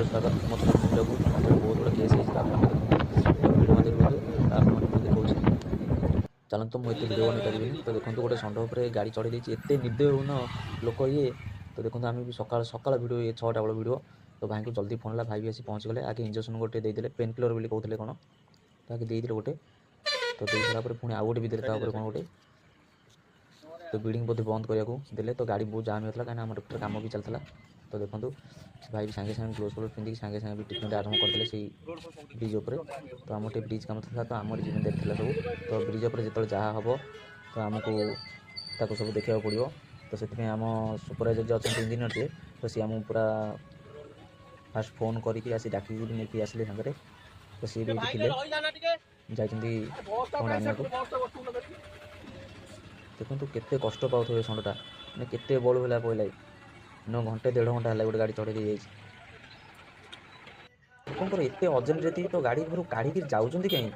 स्वागत मो वीडियो को बहुत बड़ा केस वीडियो मत देखो देखा चलते मुझे वीडियो बन पारि तो देखो गोटे षंढ उपर गाड़ी चढ़ी देती एत निर्दय न लोक ये तो देखो आम भी सका सका वीडियो ये 6टा बेल वीडियो तो भाई को जल्दी फोन है भाई भी आसी पहुँच गले आगे इंजेक्शन गोटे देते पेन किलर बोली कहते कौन तो आगे देते गोटे तो दे सारापर पुणी आउ गोटे भी देते कौन गोटे तो बिल्डिंग बोधे बंद करने को देले तो गाड़ी बहुत जाम होता कहीं आम डॉक्टर काम भी चलता तो देखो भाई भी सागे सागे ग्लोव्स ग्लोव्स पिंधिक सागे सागे भी ट्रिटमेंट आरंभ करते से ब्रिज उपर तो आम गोटे ब्रिज काम था तो आमर जिम्मेदारी था सब तो ब्रिज उपर जो जहाँ हम तो आमको सब देखा पड़ो तो से आम सुपरवाइजर जो अच्छा इंजीनियर थे तो सी आम पूरा फास्ट फोन करके आसी डाक नहीं आसिले सागर तो सी भी थे जाती कौन आने देखो केते कष्ट पाऊे षंडटा मैंने केते बड़ है पहला न घंटे 1.5 घंटा है गोटे गाड़ी चढ़े दी जाइए लोकर एत अर्जेंट रे तो गाड़ी घर काढ़ी जाऊँ कहीं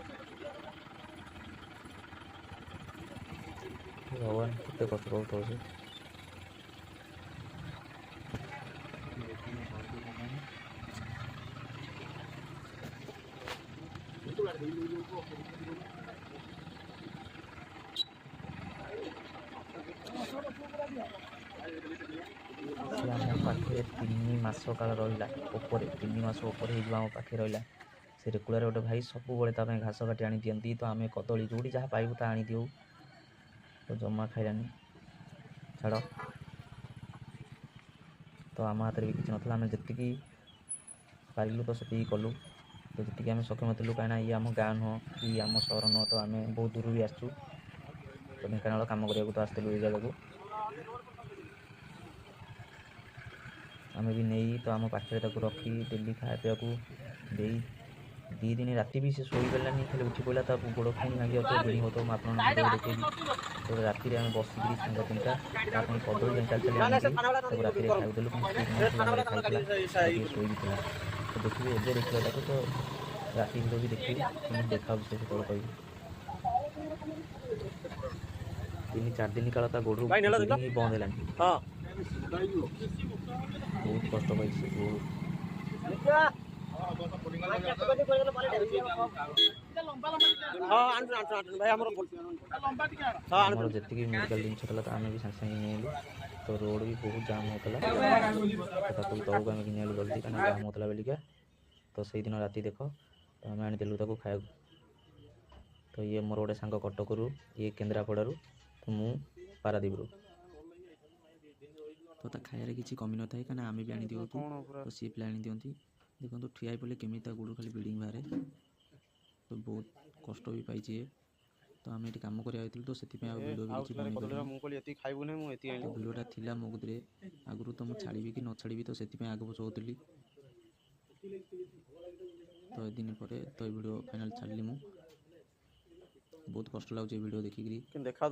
भगवान केते कष्ट पाऊे आम पाखे 3 मास काल रहा 3 मास आम पाखे रहा से रेकुलर गोटे भाई सब बड़े घास काटी आनी दिखती तो आम कदली जो जहाँ पाइबू ता आनी दिउ तो जमा खाइलानी छाड़ तो आम हाथ भी किसी ना आम जी पारू तो से कलु तो जी आम सक्षम थी कहीं ये आम गाँ नुह कि आम सहर नुह तो आम बहुत दूर भी आसचु तो ढेंकानाल कम करने तो आसलु ये जगह को आम भी नहीं तो आम पाखे रखी डेली खाया को दे 2 दिन राति भी से शोई पारानी खाली उठी पड़ा तो गोड़ पुणी भांगी जाता बिल्डिंग होता मैं आपको देखी तो राति आम बसिक सांग 3टा आप कदली चल चल राति खाईदेलु खाई शोई भी था तो देखिए एवं देखा तो राति भिडियो भी देखिए देखा से कह 3-4 दिन काल गोड़ ही बंद है बहुत कष्ट पाई जी मेडिकल जिन आम भी सागे सागे नहीं तो रोड भी बहुत जाम होता तो तौक आम कि जल्दी कहीं जाम होता बेलिका तो से दिन राति देख तो आम आनीलु खाया तो ये मोर गोटे सांग कटक ये केन्द्रापड़ू तो मु पारादीप तो खायार किसी कमी न था कहीं आम भी आनी दिवत तो सी पे आनी दिखती देखो ठिया पड़े केमी गोड़ खाली बिल्डिंग बाहर तो बहुत कष्ट भी पाई तो आम ये कम करा तो से भिडियो भिडियोटा थी मो गुदे आगु तो मुझे छाड़ी कि न छाड़ी तो से आगे पचाऊली तो दिन पर तो भिडियो फाइनाल छाड़ी मु बहुत कष्ट लगे भिडियो देखिक देखा